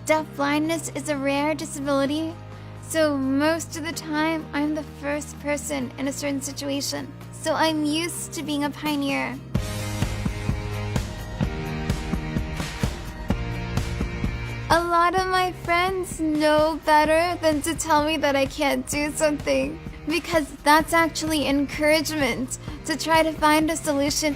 Deaf blindness is a rare disability, so most of the time I'm the first person in a certain situation. So I'm used to being a pioneer. A lot of my friends know better than to tell me that I can't do something, because that's actually encouragement to try to find a solution.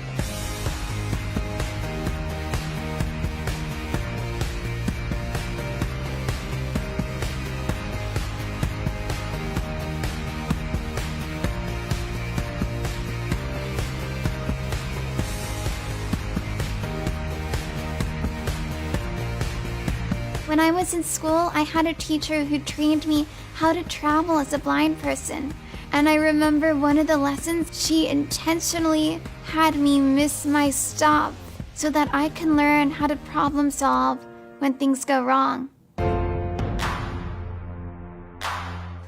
When I was in school, I had a teacher who trained me how to travel as a blind person. And I remember one of the lessons, she intentionally had me miss my stop so that I can learn how to problem solve when things go wrong.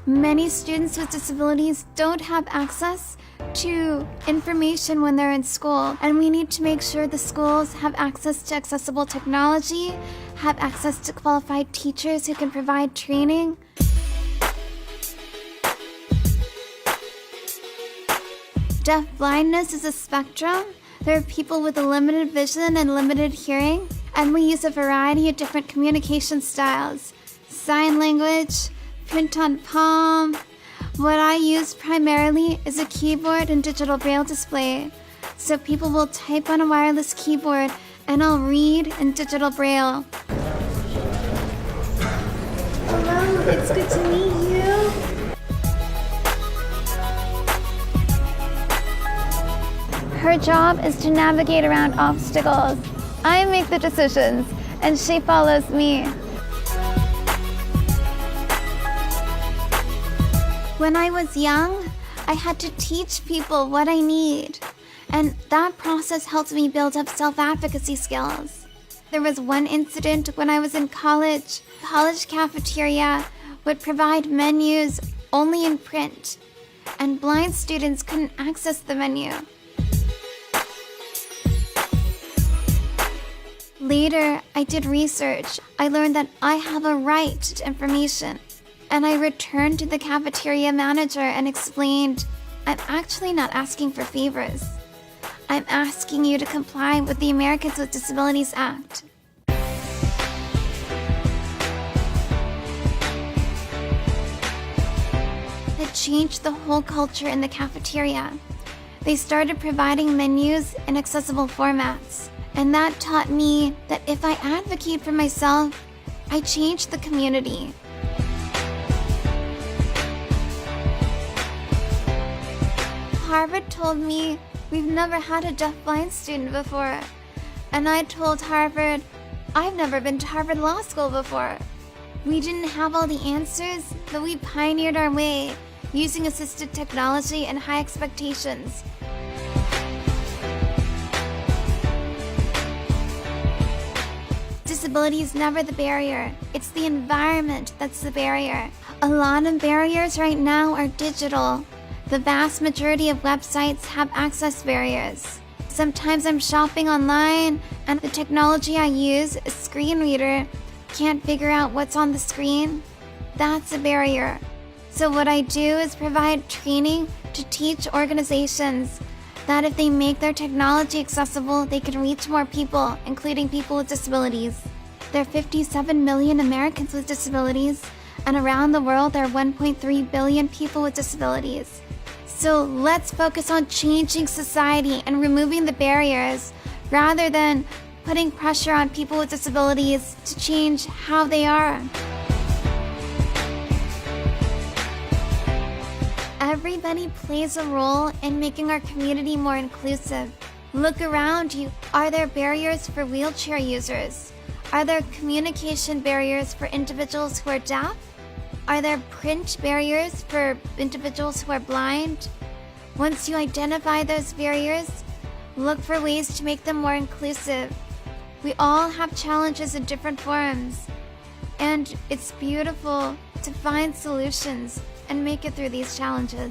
Many students with disabilities don't have access to information when they're in school, and we need to make sure the schools have access to accessible technology, have access to qualified teachers who can provide training. Deaf blindness is a spectrum. There are people with a limited vision and limited hearing, and we use a variety of different communication styles. Sign language, print on palm. What I use primarily is a keyboard and digital braille display. So people will type on a wireless keyboard and I'll read in digital braille. Hello, it's good to meet you. Her job is to navigate around obstacles. I make the decisions and she follows me. When I was young, I had to teach people what I need, and that process helped me build up self-advocacy skills. There was one incident when I was in college. College cafeteria would provide menus only in print, and blind students couldn't access the menu. Later, I did research. I learned that I have a right to information. And I returned to the cafeteria manager and explained, I'm actually not asking for favors. I'm asking you to comply with the Americans with Disabilities Act. It changed the whole culture in the cafeteria. They started providing menus in accessible formats. And that taught me that if I advocate for myself, I change the community. Harvard told me we've never had a deaf-blind student before. And I told Harvard, I've never been to Harvard Law School before. We didn't have all the answers, but we pioneered our way using assistive technology and high expectations. Disability is never the barrier. It's the environment that's the barrier. A lot of barriers right now are digital. The vast majority of websites have access barriers. Sometimes I'm shopping online and the technology I use, a screen reader, can't figure out what's on the screen. That's a barrier. So what I do is provide training to teach organizations that if they make their technology accessible, they can reach more people, including people with disabilities. There are 57 million Americans with disabilities, and around the world there are 1.3 billion people with disabilities. So let's focus on changing society and removing the barriers rather than putting pressure on people with disabilities to change how they are. Everybody plays a role in making our community more inclusive. Look around you. Are there barriers for wheelchair users? Are there communication barriers for individuals who are deaf? Are there print barriers for individuals who are blind? Once you identify those barriers, look for ways to make them more inclusive. We all have challenges in different forms, and it's beautiful to find solutions and make it through these challenges.